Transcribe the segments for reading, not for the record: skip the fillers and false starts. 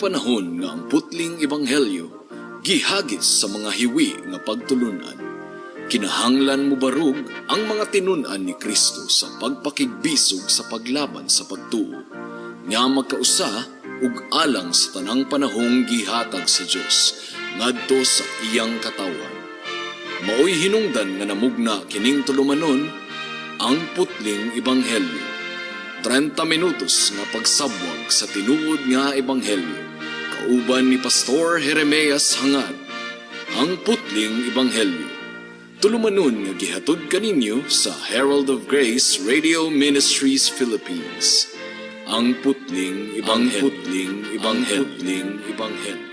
panahon nga ang putling ebanghelyo gihagis sa mga hiwi nga pagtulunan. Kinahanglan mo barug ang mga tinunan ni Kristo sa pagpakigbisog sa paglaban sa pagtuo, nga magkausa ug alang sa tanang panahong gihatag sa Dios ngadto sa iyang katawan. Maoy hinungdan nga namugna kining tulumanon ang putling ebanghelyo. 30 minutos nga pagsabwag sa tinuod nga ebanghelyo. Kauban ni Pastor Jeremias Hangad, ang putling ebanghelyo. Tulumanon nga gihatod kaninyo sa Herald of Grace Radio Ministries Philippines. Ang putling ebanghelyo. Ang putling ebanghelyo.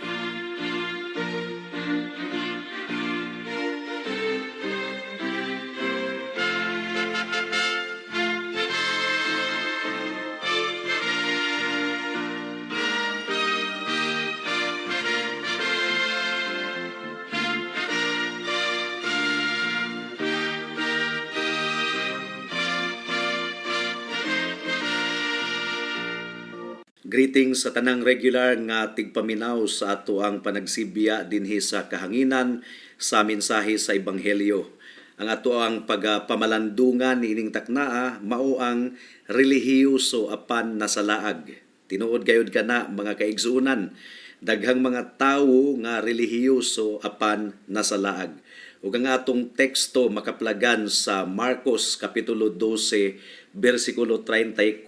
Greetings sa tanang regular nga tigpaminaw sa ato ang panagsibya dinhi sa kahanginan sa mensahe sa Ebanghelyo. Ang ato ang pagpamalandungan niining taknaa mao ang relihiyoso apan nasalaag. Tinuod gayud kana mga kaigsuonan, daghang mga tawo nga relihiyoso apan nasalaag. Ug ang atong teksto makaplagan sa Marcos kapitulo 12 bersikulo 34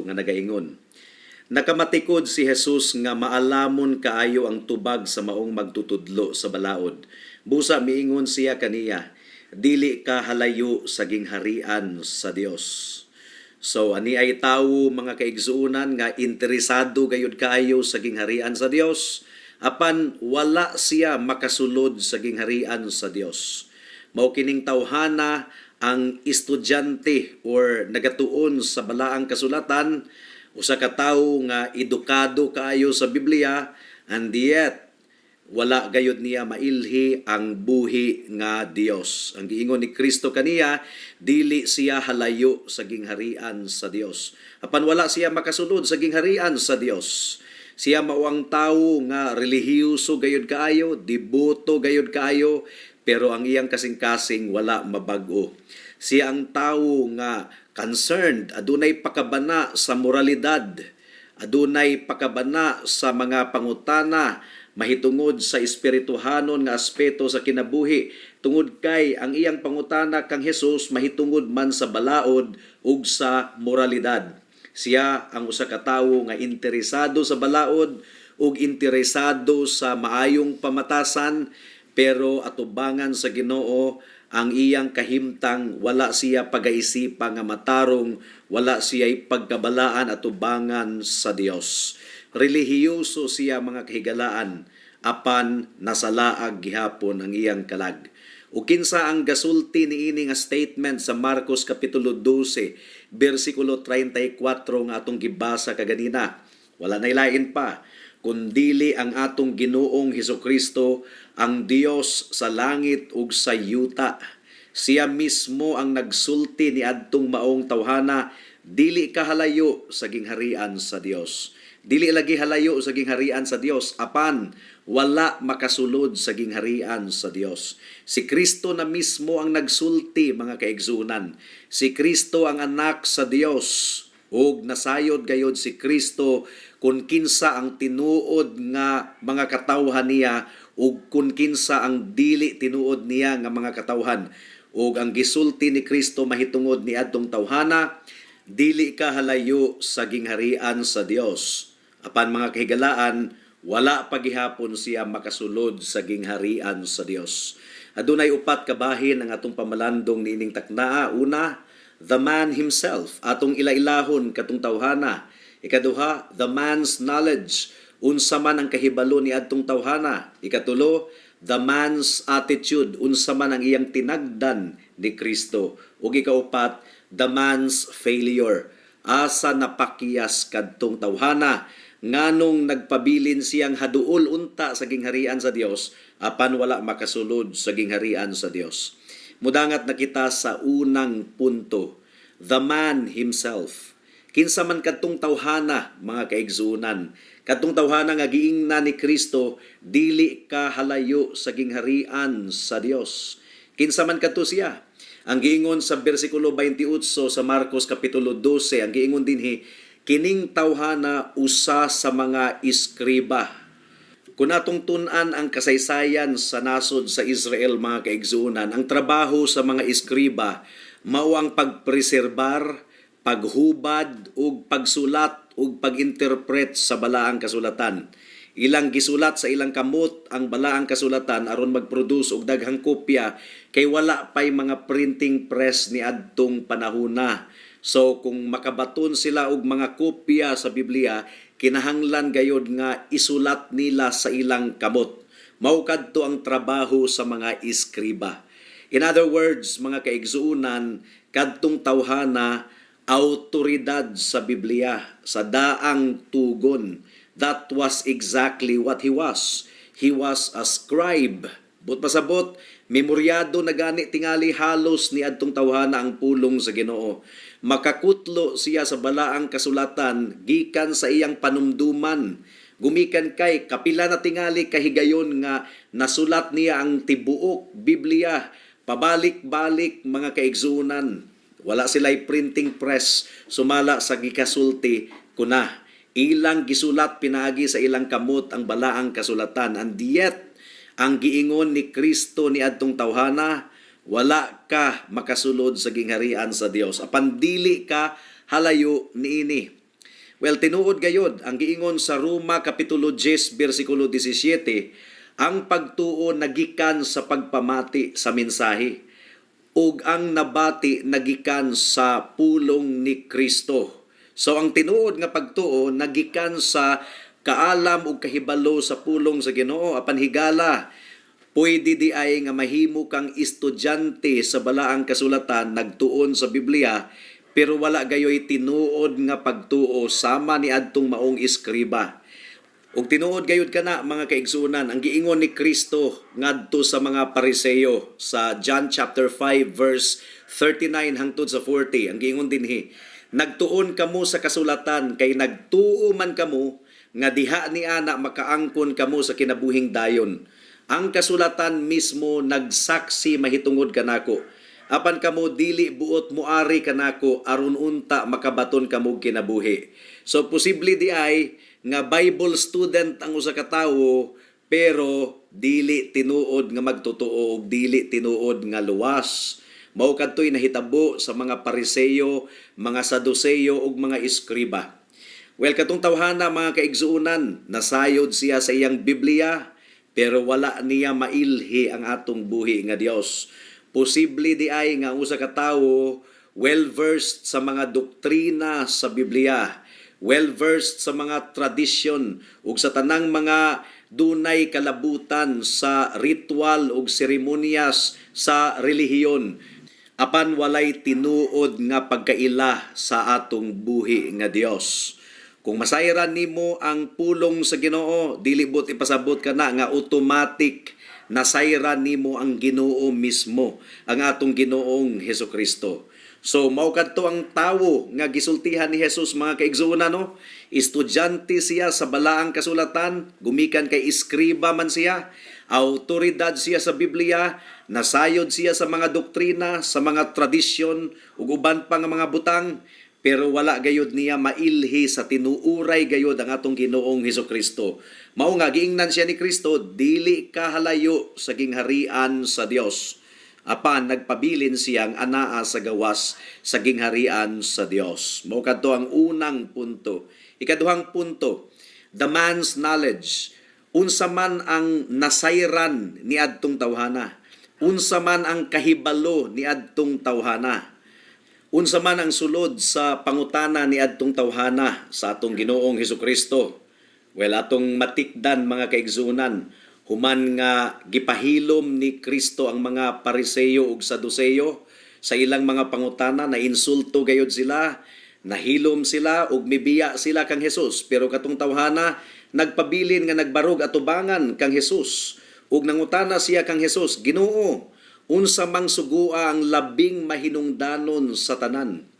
nga nagaingon: Nakamatikod si Jesus nga maalamon kaayo ang tubag sa maong magtutudlo sa balaod. Busa miingon siya kaniya, dili ka halayo sa gingharian sa Dios. So ani ay tawo mga kaigsuonan nga interesado gayud kaayo sa gingharian sa Dios, apan wala siya makasulod sa gingharian sa Dios. Mao kining tawhana ang estudyante or nagatuon sa balaang kasulatan, usa ka tawo nga edukado kaayo sa Biblia, and yet wala gayud niya mailhi ang buhi nga Dios. Ang giingon ni Kristo kaniya, dili siya halayo sa gingharian sa Dios. Apan wala siya makasulod sa gingharian sa Dios. Siya mao ang tawo nga relihiyoso gayud kaayo, deboto gayud kaayo, pero ang iyang kasing-kasing wala mabag-o. Siya ang tawo nga concerned, adunay pakabana sa moralidad, adunay pakabana sa mga pangutana mahitungod sa espirituhanon nga aspeto sa kinabuhi, tungod kay ang iyang pangutana kang Hesus mahitungod man sa balaod ug sa moralidad. Siya ang usa ka tawo nga interesado sa balaod ug interesado sa maayong pamatasan, pero atubangan sa Ginoo ang iyang kahimtang wala siya pagaisipa nga matarong, wala siya pagkabalaan at ubangan sa Dios. Relihiyoso siya mga kahigalaan, apan nasalaag gihapon ang iyang kalag. Ug kinsa ang gasulti niini nga statement sa Marcos kapitulo 12 bersikulo 34 nga atong gibasa kaganina. Wala nay lain pa kundili ang atong Ginoong Hesukristo, ang Dios sa langit ug sa yuta. Siya mismo ang nagsulti ni adtong maong tawhana, dili ka halayo sa gingharian sa Dios. Dili lagi halayo sa gingharian sa Dios, apan wala makasulod sa gingharian sa Dios. Si Kristo na mismo ang nagsulti mga kaigsunan. Si Kristo ang anak sa Dios. Ug nasayod gayod si Kristo kung kinsa ang tinuod nga mga katawhan niya ug kung kinsa ang dili tinuod niya nga mga katawhan. Ug ang gisulti ni Kristo mahitungod ni adtong tawhana, dili ka halayo sa gingharian sa Dios. Apan mga kahigalaan, wala pagihapon siya makasulod sa gingharian sa Dios. Adunay upat ka bahin ang atong pamalandong niining taknaa. Una, the man himself, atong ilailahon katong tawhana. Ikaduha, the man's knowledge, unsa man ang kahibalo ni adtong tawhana. Ikatulo, the man's attitude, unsa man ang iyang tinagdan ni Kristo. Ug ikaupat, the man's failure, asa napakiyas kadtong tawhana, nganong nagpabilin siyang haduol unta sa gingharian sa Dios, apan wala makasulod sa gingharian sa Dios. Mudangat na kita sa unang punto, the man himself. Kinsa man kadtong tawhana, mga kaigsuonan, kadtong tawhana nga giingna ni Kristo, dili ka halayo sa gingharian sa Dios. Kinsa man kadto siya? Ang giingon sa bersikulo 28 sa Marcos kapitulo 12, ang giingon dinhi, kining tawhana usa sa mga iskriba. Kung atong tun-an ang kasaysayan sa nasod sa Israel, mga kaigsuonan, ang trabaho sa mga iskriba mao ang pagpreserbar, paghubad ug pagsulat ug pag-interpret sa balaang kasulatan. Ilang gisulat sa ilang kamot ang balaang kasulatan aron mag-produce og daghang kopya kay wala pay mga printing press ni adtong panahona. So kung makabaton sila og mga kopya sa Biblia, kinahanglan gayod nga isulat nila sa ilang kamot. Mao kadto ang trabaho sa mga iskriba. In other words, mga kaigsuonan, kadtong tawhana autoridad sa Biblia, sa daang tugon. That was exactly what he was. He was a scribe. But pasabot, memoryado na gani tingali halos ni adtong tawhana ang pulong sa Ginoo. Makakutlo siya sa balaang kasulatan gikan sa iyang panumduman. Gumikan kay kapila na tingali kahigayon nga nasulat niya ang tibuok Biblia. Pabalik-balik, mga kaigsuonan. Wala sila'y printing press, sumala sa gikasulti kuna. Ilang gisulat pinaagi sa ilang kamot ang balaang kasulatan. And yet, ang giingon ni Kristo ni adtong tawhana, wala ka makasulod sa gingharian sa Dios. Apan dili ka halayo niini. Well, tinuod gayod ang giingon sa Roma kapitulo 10 bersikulo 17, ang pagtuo nagikan sa pagpamati sa mensahe ug ang nabati nagikan sa pulong ni Kristo. So ang tinuod nga pagtuo nagikan sa kaalam ug kahibalo sa pulong sa Ginoo. Apan higala, pwede di ay nga mahimo kang estudyante sa balaang kasulatan nagtuon sa Biblia, pero wala gayoy tinuod nga pagtuo sama ni adtong maong iskriba. Ug tinuod gayud kana, mga kaigsuonan, ang giingon ni Kristo ngadto sa mga Pariseo sa John chapter 5 verse 39 hangtod sa 40. Ang giingon dinhi, nagtuon kamo sa kasulatan kay nagtuo man kamo nga diha ni ana makaangkon kamo sa kinabuhing dayon. Ang kasulatan mismo nagsaksi mahitungod kanako. Apan kamo dili buot muari kanako aron unta makabaton kamo kinabuhi. So posible di ay nga Bible student ang usa ka tawo pero dili tinuod nga magtotoo ug dili tinuod nga luwas. Mao kadtoy nahitabo sa mga Pariseo, mga Saduceo ug mga iskriba. Well, katong tawhana, mga kaigsuonan, nasayod siya sa iyang Biblia pero wala niya mailhi ang atong buhi nga Dios. Posible di ay nga usa ka tawo well-versed sa mga doktrina sa Biblia, well-versed sa mga tradisyon ug sa tanang mga dunay kalabutan sa ritual ug seremonyas sa relihiyon. Apan walay tinuod nga pagkaila sa atong buhi nga Dios. Kung masayran nimo ang pulong sa Ginoo, dili bot ipasabot ka na nga automatic nasayran nimo ang Ginoo mismo, ang atong Ginoong Hesukristo. So mao kadto ang tawo nga gisultihan ni Jesus, mga kaigsuonan, no? Estudyante siya sa balaang kasulatan, gumikan kay iskriba man siya, autoridad siya sa Biblia, nasayod siya sa mga doktrina, sa mga tradisyon ug uban pa nga mga butang, pero wala gayud niya mailhi sa tinuuray gayud ang atong Ginoong Hesukristo. Mao nga giingnan siya ni Kristo, dili ka halayo sa gingharian sa Dios. Apan nagpabilin siyang anaa sa gawas sa gingharian sa Dios. Mao kadto ang unang punto. Ikaduhang punto, the man's knowledge. Unsa man ang nasayran ni adtong tawhana? Unsa man ang kahibalo ni adtong tawhana? Unsa man ang sulod sa pangutana ni adtong tawhana sa atong Ginoong Hesukristo? Well, atong matikdan, mga kaigsuonan, human nga gipahilom ni Kristo ang mga Pariseo ug Saduceo sa ilang mga pangutana, na insulto gayud sila, nahilom sila ug mibiya sila kang Hesus. Pero katong tawhana nagpabilin nga nagbarog atubangan kang Hesus ug nangutana siya kang Hesus, Ginoo, unsa mang sugua ang labing mahinungdanon sa tanan?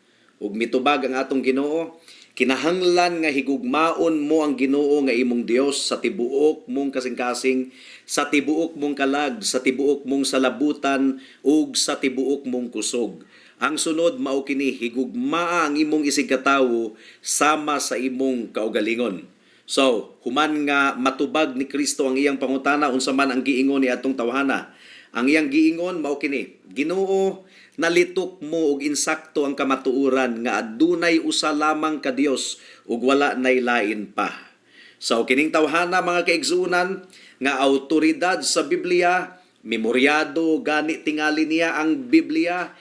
ug mitubag ang atong Ginoo, kinahanglan nga higugmaon mo ang Ginoo nga imong Dios sa tibuok mong kasing-kasing, sa tibuok mong kalag, sa tibuok mong salabutan ug sa tibuok mong kusog. Ang sunod mao kini, higugmaa ang imong isig katawo sama sa imong kaugalingon. So, human nga matubag ni Kristo ang iyang pangutana unsa man ang giingon ni atong tawhana. Ang iyang giingon mao kini, Ginoo, nalitok mo og insakto ang kamatuoran nga adunay usa lamang ka Dios ug wala nay lain pa. So kining tawhana mga kaigsuonan nga awtoridad sa Biblia, memoryado gani tingali niya ang Biblia.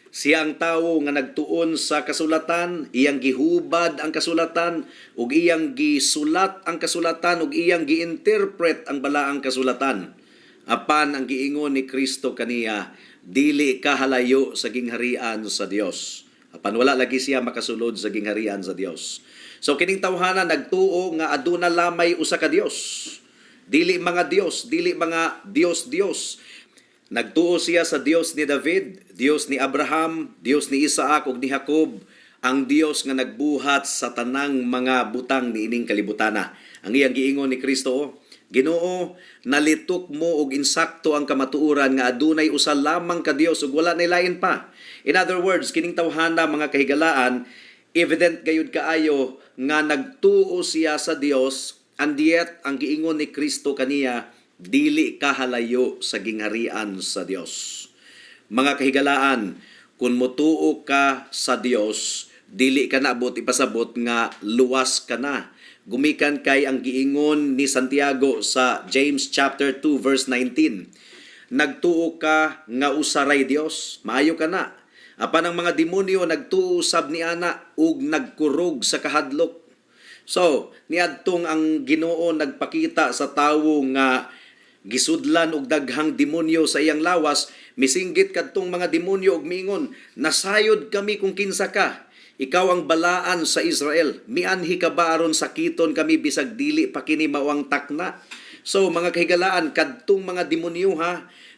Siya ang tawo nga nagtuon sa kasulatan, iyang gihubad ang kasulatan ug iyang gisulat ang kasulatan ug iyang giinterpret ang balaang kasulatan. Apan ang giingon ni Kristo kaniya, dili kahalayo sa gingharian sa Dios. Apan wala lagi siya makasulod sa gingharian sa Dios. So kining tawhana nagtuo nga aduna lamay usa ka Dios. Dili mga Dios, dili mga Dios. Nagtuo siya sa Dios ni David, Dios ni Abraham, Dios ni Isaac ug ni Jacob, ang Dios nga nagbuhat sa tanang mga butang niining kalibutana. Ang iyang giingon ni Kristo, Ginoo, nalitok mo og insakto ang kamatuoran nga adunay usa lamang ka Dios ug wala nay lain pa. In other words, kining tawhana mga kahigalaan, evident gayud kaayo nga nagtuo siya sa Dios, and yet ang giingon ni Kristo kaniya dili kahalayo sa gingharian sa Dios. Mga kahigalaan, kung motuo ka sa Dios, dili ka na abot ipasabot nga luwas ka na. Gumikan kay ang giingon ni Santiago sa James chapter 2 verse 19. Nagtuo ka nga usaray Dios, maayo ka na. Apan ang mga demonyo nagtuo sab ni ana ug nagkurog sa kahadlok. So, niadtong ang Ginoo nagpakita sa tawo nga gisudlan og daghang demonyo sa iyang lawas, misinggit kadtong mga demonyo og miingon, nasayod kami kung kinsa ka. Ikaw ang balaan sa Israel. Mianhi ka ba aron sakiton kami bisag dili pa kini mao ang takna. So mga kahigalaan, kadtong mga demonyo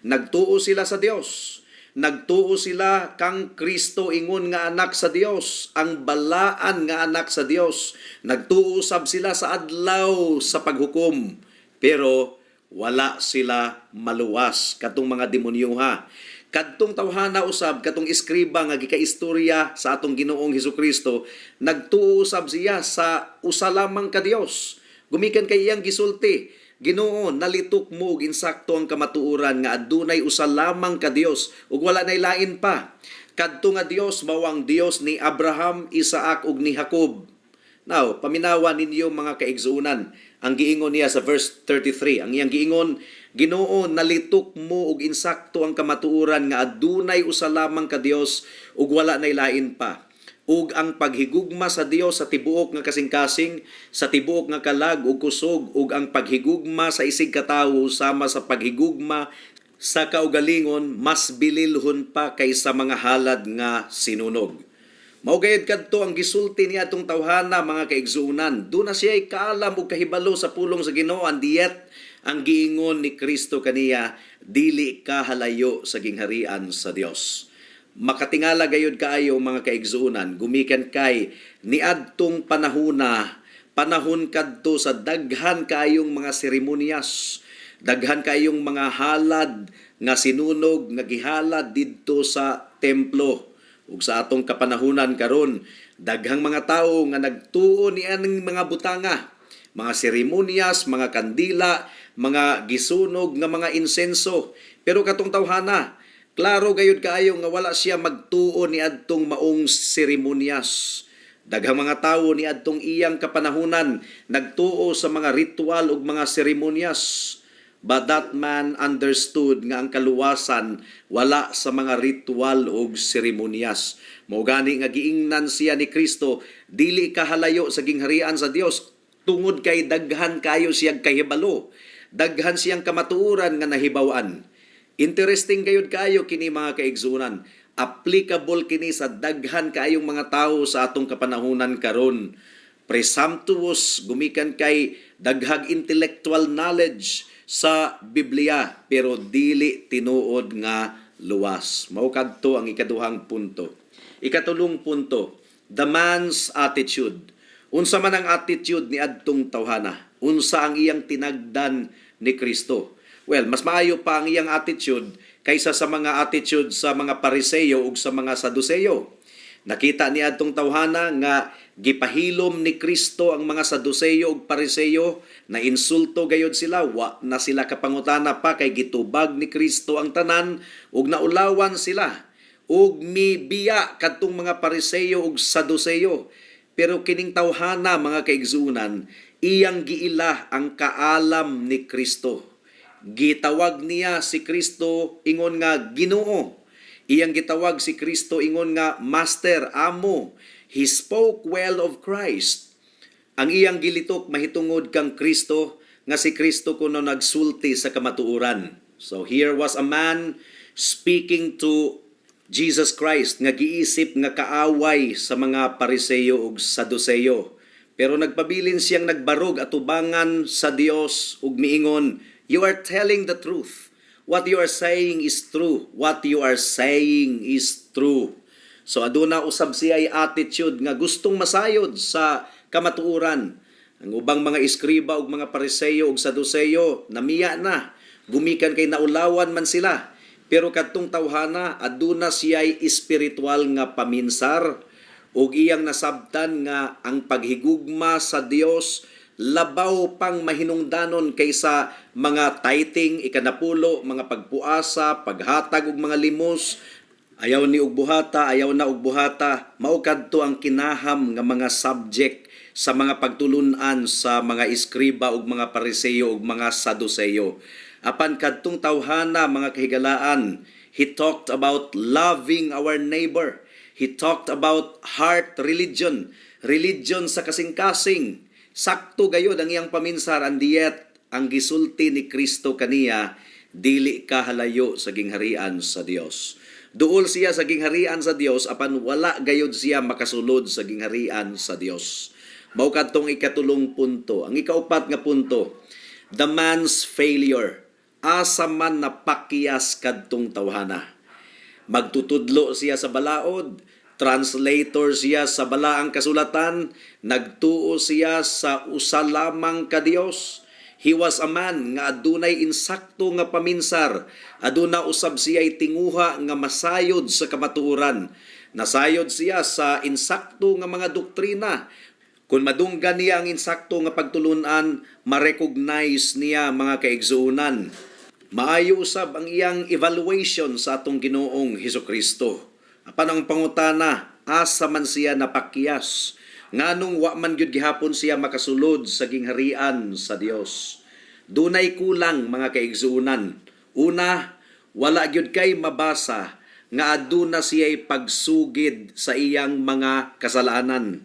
nagtuo sila sa Dios. Nagtuo sila kang Kristo ingon nga anak sa Dios, ang balaan nga anak sa Dios. Nagtuo sab sila sa adlaw sa paghukom. Pero wala sila maluwas katong mga demonyo Kadtong tawhana usab, katong iskriba nga gikaistorya sa atong Ginoong Hesukristo, nagtuo usab siya sa usa lamang ka Dios. Gumikan kay iyang gisulti, Ginoo, nalitok mo og insakto ang kamatuoran nga adunay usa lamang ka Dios ug wala nay lain pa. Kadto nga Dios mao ang Dios ni Abraham, Isaac ug ni Jacob. Now, paminawa ninyo mga kaigsuonan, ang giingon niya sa verse 33. Ang iyang giingon, Ginoo, nalitok mo og insakto ang kamatuoran nga adunay usa lamang ka Dios ug wala nay lain pa. Ug ang paghigugma sa Dios sa tibuok nga kasing-kasing, sa tibuok nga kalag ug kusog, ug ang paghigugma sa isig katawo sama sa paghigugma sa kaugalingon, mas bililhon pa kaysa mga halad nga sinunog. Maugayad kadto ang gisulti niya atong tawhana mga kaigsuonan. Doon na siya kaalam og kahibalo sa pulong sa Ginoo, and yet ang giingon ni Kristo kaniya, dili kahalayo sa gingharian sa Dios. Makatingala gayud kaayo mga kaigsuonan, gumikan kay niadtong panahon kadto sa daghan kaayong mga seremonyas, daghan kaayong mga halad nga sinunog nga gihalad didto sa templo. Ug sa atong kapanahunan karon, daghang mga tawo nga nagtuo ni aning mga butanga, mga seremonyas, mga kandila, mga gisunog nga mga insenso. Pero katong tawhana, klaro gayud kaayo nga wala siya magtuo ni adtong maong seremonyas. Daghang mga tawo ni adtong iyang kapanahunan nagtuo sa mga ritual ug mga seremonyas. But that man understood nga ang kaluwasan wala sa mga ritual o seremonyas. Mao gani nga giingnan siya ni Kristo, dili kahalayo sa gingharian sa Dios tungod kay daghan kayo siyang kahibalo. Daghan siyang kamatuoran nga nahibaw-an. Interesting gayud kayo kini mga kaigsuonan. Applicable kini sa daghan kaayong mga tawo sa atong kapanahunan karon. Presumptuous, gumikan kay daghag intellectual knowledge sa Biblia, pero dili tinuod nga luwas. Mao kadto ang ikaduhang punto. Ikatulong punto, the man's attitude. Unsa man ang attitude ni adtong tawhana? Unsa ang iyang tinagdan ni Kristo? Well, mas maayo pa ang iyang attitude kaysa sa mga attitude sa mga Pariseo ug sa mga Saduceo. Nakita ni adtong tawhana nga gipahilom ni Kristo ang mga Saduceo ug Pariseo, na insulto gayud sila, wa na sila kapangutana pa kay gitubag ni Kristo ang tanan ug naulawan sila ug mibiya kadtong mga Pariseo ug Saduceo. Pero kining tawhana, mga kaigsuunan, iyang giila ang kaalam ni Kristo. Gitawag niya si Kristo ingon nga Ginoo. Iyang gitawag si Kristo ingon nga Master, Amo. He spoke well of Christ. Ang iyang gilitok mahitungod kang Kristo, nga si Kristo kuno nagsulti sa kamatuoran. So here was a man speaking to Jesus Christ nga giisip nga kaaway sa mga Pariseo ug Saduceo. Pero nagpabilin siyang nagbarog atubangan sa Dios ug miingon, "You are telling the truth. What you are saying is true. What you are saying is true." So aduna usab siya'y attitude nga gustong masayod sa kamatuoran. Ang ubang mga iskriba ug mga Pariseo ug Saduceo namiya na, gumikan kay naulawan man sila. Pero kadtong tawhana aduna siya'y espiritual nga paminsar ug iyang nasabtan nga ang paghigugma sa Dios labaw pang mahinungdanon kaysa mga tithing, ikanapulo, mga pagpuasa, paghatag og mga limos. Ayaw ni og buhata, ayaw na og buhata. Mao kadto ang kinaham nga mga subject sa mga pagtulunan sa mga iskriba ug mga Pariseo ug mga Saduceo. Apan kadtong tawhana, mga kahigalaan, he talked about loving our neighbor. He talked about heart religion, religion sa kasing-kasing. Sakto gayod ang iyang paminsar, and yet ang gisulti ni Kristo kaniya, dili ka halayo sa gingharian sa Dios. Duol siya sa gingharian sa Dios, apan wala gayod siya makasulod sa gingharian sa Dios. Mao kadtong ikatulong punto. Ang ikaupat nga punto, the man's failure. Asa man napakyas kadtong tawhana. Magtutudlo siya sa balaod, translator siya sa balaang kasulatan, nagtuo siya sa usa lamang ka Dios. He was a man nga adunay insakto nga paminsar, aduna usab siya'y tinguha nga masayod sa kamatuoran. Nasayod siya sa insakto nga mga doktrina. Kung madunggan niya ang insakto nga pagtulunan, ma-recognize niya, mga kaigsuunan. Maayo usab ang iyang evaluation sa atong Ginoong Hesukristo. Apan ang pangutana, asa man siya napakyas? Nganong wa man gyud gihapon siya makasulod sa gingharian sa Dios? Dunay kulang, mga kaigsuunan. Una, wala gyud kay mabasa nga aduna siya'y pagsugid sa iyang mga kasalanan.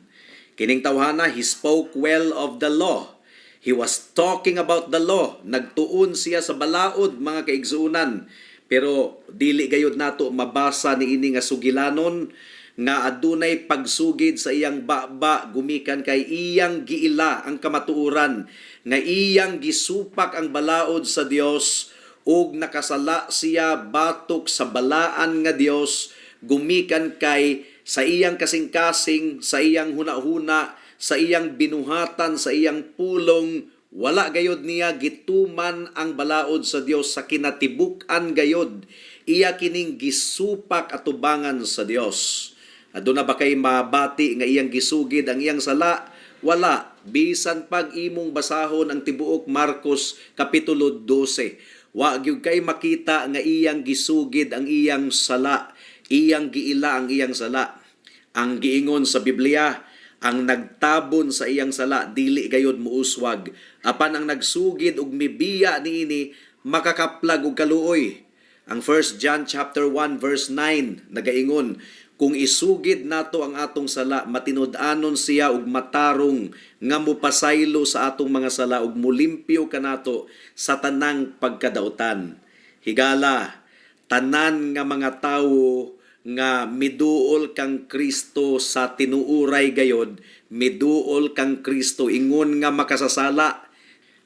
Kining tawhana, he spoke well of the law. He was talking about the law. Nagtuon siya sa balaod, mga kaigsuunan. Pero dili gayud nato mabasa niini nga sugilanon nga adunay pagsugid sa iyang baba gumikan kay iyang giila ang kamatuoran, nga iyang gisupak ang balaod sa Dios ug nakasala siya batok sa balaan nga Dios gumikan kay sa iyang kasing-kasing, sa iyang hunahuna, sa iyang binuhatan, sa iyang pulong. Wala gayod niya gituman ang balaod sa Dios sa kinatibuk-an gayod. Iya kining gisupak atubangan sa Dios. Aduna ba kay mabati nga iyang gisugid ang iyang sala? Wala. Bisan pag imong basahon ang tibuok Marcos kapitulo 12. Wa gyud kay makita nga iyang gisugid ang iyang sala, iyang giila ang iyang sala. Ang giingon sa Biblia, ang nagtabon sa iyang sala dili gayud muuswag, apan ang nagsugid og mibiya niini makakaplag og kaluoy. Ang 1 John chapter 1 verse 9 nagaingon, kung isugid nato ang atong sala, matinud-anon siya og matarong nga mupasaylo sa atong mga sala ug mulimpyo kanato sa tanang pagkadautan. Higala, tanan nga mga tawo nga miduol kang Kristo sa tinuuray gayod, miduol kang Kristo ingon nga makasasala,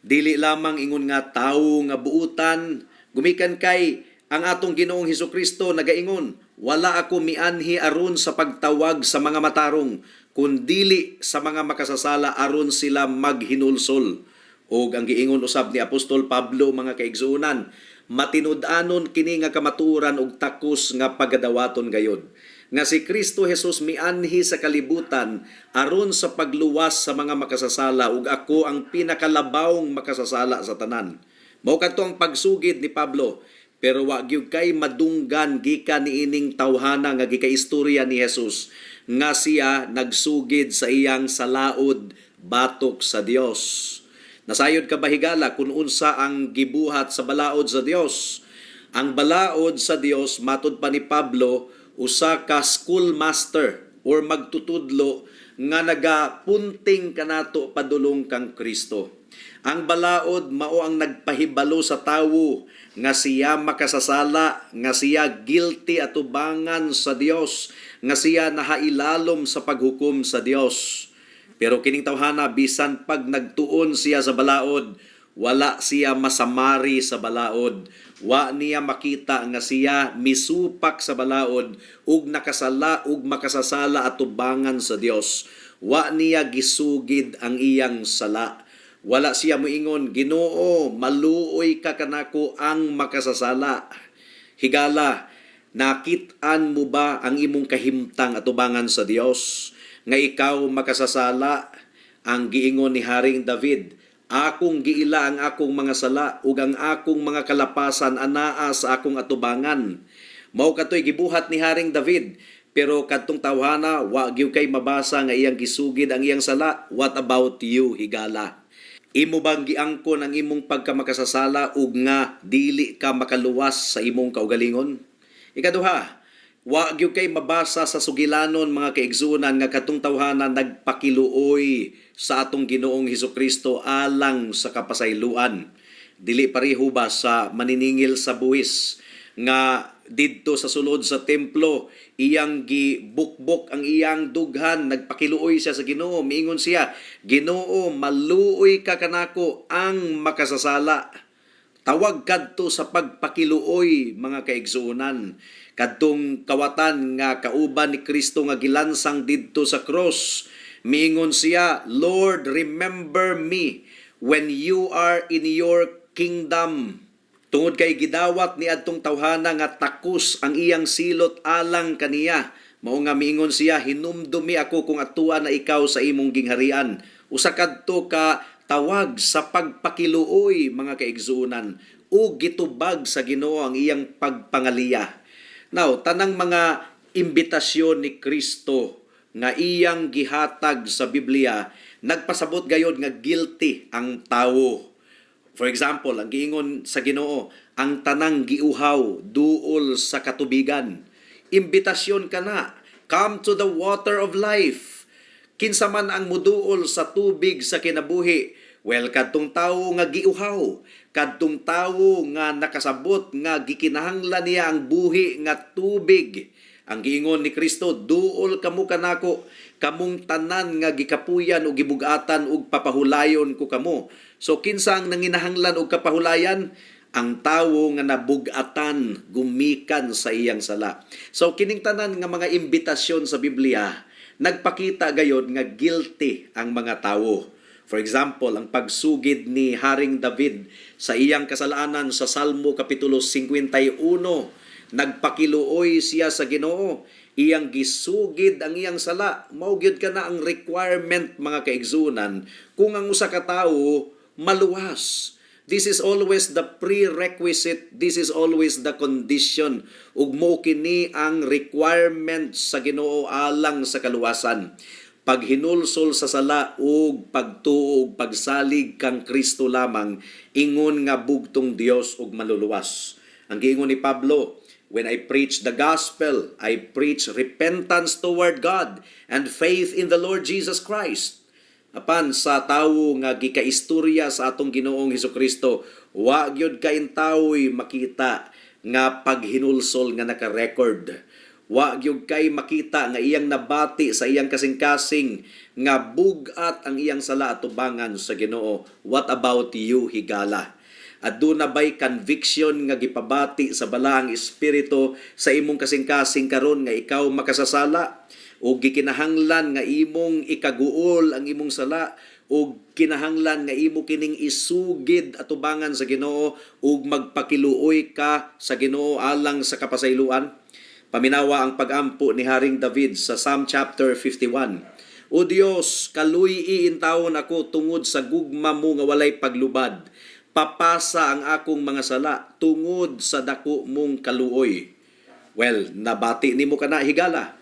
dili lamang ingon nga tawo nga buutan, gumikan kay ang atong Ginoong Hesukristo nagaingon, wala ako mianhi aron sa pagtawag sa mga matarong, kundili sa mga makasasala aron sila maghinulsol. O ang giingon usab ni Apostol Pablo, mga kaigsuunan, matinud-anon kini nga kamaturan og takos nga pagadawaton gayod, nga si Kristo Jesus mianhi sa kalibutan aron sa pagluwas sa mga makasasala, ug ako ang pinakalabawng makasasala sa tanan. Mao kadto ang pagsugid ni Pablo, pero wa gyud kay madunggan gikan niining tawhana nga gikaistorya ni Jesus nga siya nagsugid sa iyang salaod batok sa Dios. Nasayod ka ba higala kung unsa ang gibuhat sa balaod sa Dios? Ang balaod sa Dios, matud pa ni Pablo, usa ka schoolmaster or magtutudlo nga nagapunting kanato padulong kang Kristo. Ang balaod mao ang nagpahibalo sa tawo nga siya makasasala, nga siya guilty atubangan sa Dios, nga siya nahailalom sa paghukom sa Dios. Pero kining tawhana, bisan pag nagtuon siya sa balaod, wala siya masamari sa balaod. Wa niya makita nga siya misupak sa balaod ug nakasala ug makasasala atubangan sa Dios. Wa niya gisugid ang iyang sala. Wala siya moingon, Ginoo, maluoy ka kanako ang makasasala. Higala, nakit-an mo ba ang imong kahimtang atubangan sa Dios? Nga ikaw makasasala? Ang giingon ni Haring David, akong giila ang akong mga sala ug ang akong mga kalapasan anaa sa akong atubangan. Mao katoy gibuhat ni Haring David, pero kadtong tawhana wa gyud kay mabasa nga iyang gisugid ang iyang sala. What about you, higala? Imo bang giangkon ang imong pagkamakasasala ug nga dili ka makaluwas sa imong kaugalingon? Ikaduha, wa gyud kay mabasa sa sugilanon, mga kaigsunan, nga katong tawhana nagpakiluoy sa atong Ginoong Hesukristo alang sa kapasayloan. Dili pareho ba sa maniningil sa buwis nga didto sa sulod sa templo, iyang gibukbok ang iyang dughan, nagpakiluoy siya sa Ginoo, miingon siya, Ginoo, maluoy ka kanako ang makasasala. Tawag kadto sa pagpakiluoy, mga kaigsuonan. Kadtong kawatan nga kauban ni Kristo nga gilansang didto sa cross, miingon siya, Lord, remember me when you are in your kingdom. Tungod kay gidawat ni adtong tawhana nga takos ang iyang silot alang kaniya. Mao nga miingon siya, hinumdumi ako kung atuwa na ikaw sa imong gingharian. Usa kadto ka tawag sa pagpakiluoy, mga kaigsuonan, ug gitubag sa Ginoo ang iyang pagpangaliya. Now, tanang mga imbitasyon ni Kristo nga iyang gihatag sa Biblia, nagpasabot gayod nga guilty ang tawo. For example, ang giingon sa Ginoo, ang tanang giuhaw duol sa katubigan. Imbitasyon ka na, come to the water of life. Kinsa man ang muduol sa tubig sa kinabuhi, well, kadtong tawo nga giuhaw, kadtong tawo nga nakasabot nga gikinahanglan niya ang buhi nga tubig. Ang giingon ni Kristo, duol kamo kanako, kamong tanan nga gikapuyan o gibugatan ug papahulayon ko kamo. So kinsa ang nanginahanglan og kapahulayan? Ang tawo nga nabugatan, gumikan sa iyang sala. So kining tanan nga mga imbitasyon sa Biblia, nagpakita gayod nga guilty ang mga tawo. For example, ang pagsugid ni Haring David sa iyang kasalanan sa Salmo Kapitulo 51, nagpakiluoy siya sa Ginoo, iyang gisugid ang iyang sala. Mao gyud kana ang requirement, mga kaigsunan, kung ang usa ka tawo maluwas. This is always the prerequisite, this is always the condition. Ug mo kini ang requirement sa Ginoo alang sa kaluwasan. Paghinulsol sa sala ug pagtuo ug pagsalig kang Kristo lamang, ingon nga bugtong Dios ug maluluwas. Ang giingon ni Pablo, when I preach the gospel, I preach repentance toward God and faith in the Lord Jesus Christ. Apan sa tawo nga gikaistorya sa atong Ginoong Hesukristo, wa gyud kain tawo'y makita nga paghinulsol nga naka-record. Wa gyud kay makita nga iyang nabati sa iyang kasing-kasing nga bugat ang iyang sala atubangan sa Ginoo. What about you, higala? Aduna bay conviction nga gipabati sa balaang espiritu sa imong kasing-kasing karon nga ikaw makasasala o gikinahanglan nga imong ikaguol ang imong sala o kinahanglan nga imo kining isugid atubangan sa Ginoo ug magpakiluoy ka sa Ginoo alang sa kapasayloan? Paminawa ang pag-ampo ni Haring David sa Psalm chapter 51. O Dios, kaluy iintawon ako tungod sa gugma mo nga walay paglubad. Papasa ang akong mga sala tungod sa dako mong kaluoy. Well, nabati nimo kana higala.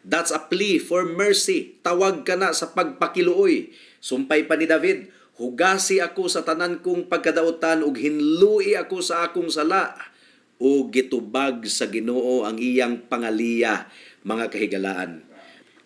That's a plea for mercy. Tawag ka na sa pagpakiluoy. Sumpay pa ni David, hugasi ako sa tanan kong pagkadautan ug hinlui ako sa akong sala. O gitubag sa Ginoo ang iyang pangaliya, mga kahigalaan.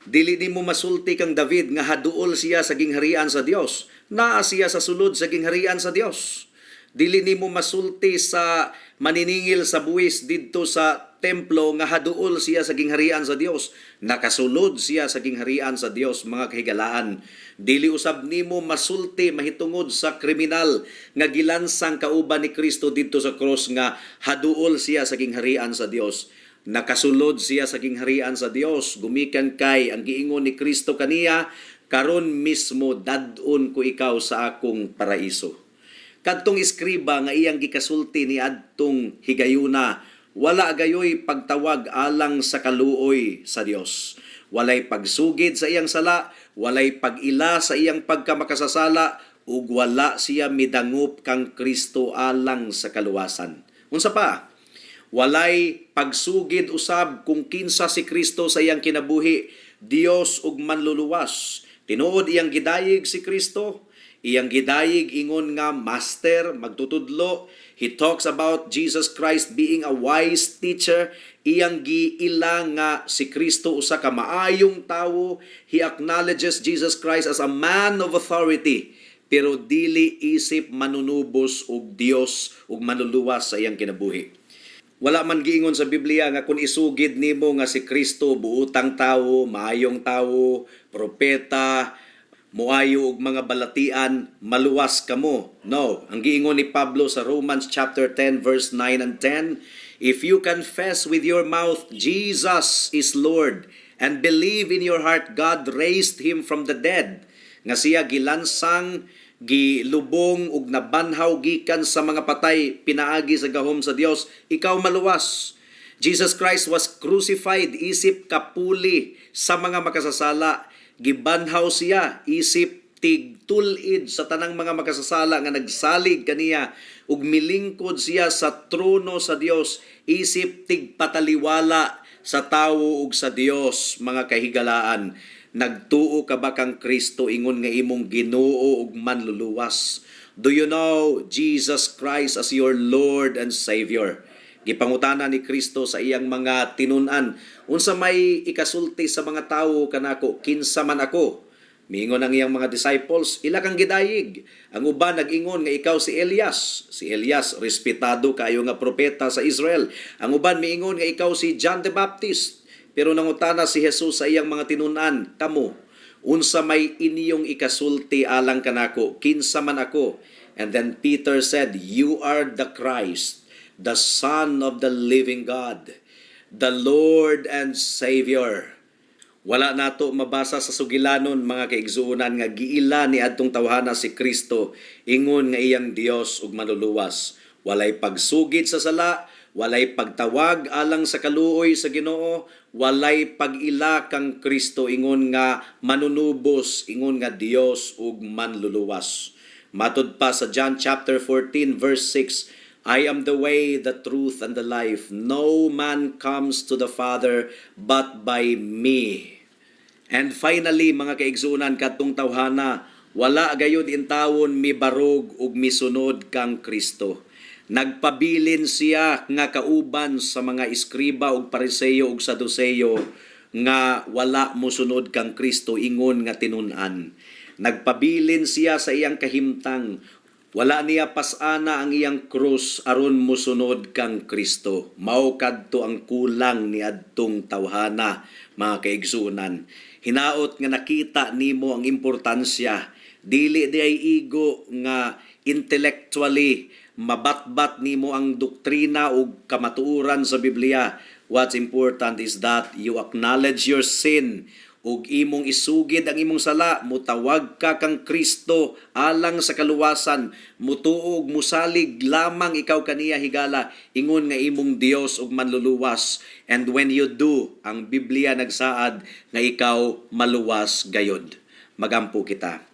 Dili nimo masulti kang David nga haduol siya sa gingharian sa Dios. Naa siya sa sulod sa gingharian sa Dios. Dili nimo masulti sa maniningil sa buwis didto sa templo nga haduol siya sa gingharian sa Dios. Nakasulod siya sa gingharian sa Dios, mga kahigalaan. Dili usab nimo masulti mahitungod sa kriminal nga gilansang kauban ni Kristo didto sa cross nga haduol siya sa gingharian sa Dios. Nakasulod siya sa gingharian sa Dios. Gumikan kay ang giingon ni Kristo kaniya, karon mismo dadon ko ikaw sa akong paraiso. Kadtong iskriba nga iyang gikasulti ni adtong higayuna, wala gayoy pagtawag alang sa kaluoy sa Dios. Walay pagsugid sa iyang sala, walay pag-ila sa iyang pagkamakasasala, ug wala siya midangup kang Kristo alang sa kaluwasan. Unsa pa? Walay pagsugid usab kung kinsa si Kristo sa iyang kinabuhi, Dios ug manluluwas. Tinuod iyang gidayig si Kristo, iyang gidayig ingon nga master, magtutudlo. He talks about Jesus Christ being a wise teacher. Iyang giila nga si Kristo usa ka maayong tawo. He acknowledges Jesus Christ as a man of authority, pero dili isip manunubos og Dios ug manluluwas sa iyang kinabuhi. Wala man giingon sa Biblia nga kung isugid nimo nga si Kristo buotang tawo, maayong tawo, propeta, muayo og mga balatian, maluwas kamo. No, ang giingon ni Pablo sa Romans chapter 10 verse 9 and 10, if you confess with your mouth Jesus is Lord and believe in your heart God raised him from the dead, nga siya gilansang, gilubong ug nabanhaw gikan sa mga patay, pinaagi sa gahom sa Dios, ikaw maluwas. Jesus Christ was crucified isip kapuli sa mga makasasala. Gibanhaw siya isip tigtulid sa tanang mga makasasala nga nagsalig kaniya ug milingkod siya sa trono sa Dios isip tigpataliwala sa tawo ug sa Dios, mga kahigalaan. Nagtuo ka ba kang Kristo ingon nga imong Ginoo ug manluluwas? Do you know Jesus Christ as your Lord and Savior? Gipangutana ni Kristo sa iyang mga tinun-an, unsa may ikasulti sa mga tawo kanako, kinsa man ako? Miingon ang iyang mga disciples, ila kang gidayig. Ang uban nag-ingon nga ikaw si Elias. Si Elias, respetado kayo nga propeta sa Israel. Ang uban miingon nga ikaw si John the Baptist. Pero nangutana si Jesus sa iyang mga tinun-an, kamo, unsa may inyong ikasulti alang kanako, kinsa man ako? And then Peter said, you are the Christ, the Son of the living God, the Lord and Savior. Wala nato mabasa sa sugilanon, mga kaigsuonan, nga giila ni adtong tawhana si Kristo ingon nga iyang Dios ug manluluwas. Walay pagsugid sa sala, walay pagtawag alang sa kaluoy sa Ginoo, walay pag-ila kang Kristo ingon nga manunubos, ingon nga Dios ug manluluwas. Matud pa sa John chapter 14 verse 6, I am the way, the truth, and the life. No man comes to the Father but by me. And finally, mga kaigsunan, kadtong tawhana, wala gayud intawon mibarog ug misunod kang Kristo. Nagpabilin siya nga kauban sa mga iskriba ug pariseyo ug saduseyo nga wala mosunod kang Kristo ingon nga tinun-an. Nagpabilin siya sa iyang kahimtang, wala niya pasana ang iyang krus aron mosunod kang Kristo. Mao kadto ang kulang ni adtong tawhana, mga kaigsunan. Hinaot nga nakita nimo ang importansya, dili di ay igo nga intellectually mabatbat nimo ang doktrina o kamatuoran sa Biblia. What's important is that you acknowledge your sin ug imong isugid ang imong sala, mutawag ka kang Kristo alang sa kaluwasan, mutuog musalig lamang ikaw kaniya higala, ingon nga imong Dios ug manluluwas. And when you do, ang Biblia nagsaad nga ikaw maluwas gayod. Magampo kita.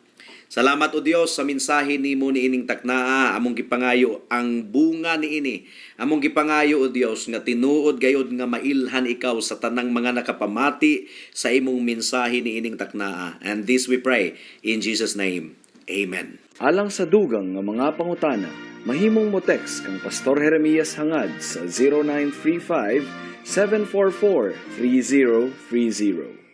Salamat o Dios sa mensahe nimo niining taknaa, among gipangayo ang bunga niini. Among gipangayo o Dios nga tinuod gayod nga mailhan ikaw sa tanang mga nakapamati sa imong mensahe niining taknaa. And this we pray in Jesus name. Amen. Alang sa dugang nga mga pangutana, mahimong mo text kang Pastor Jeremias hangad sa 0935 744 3030.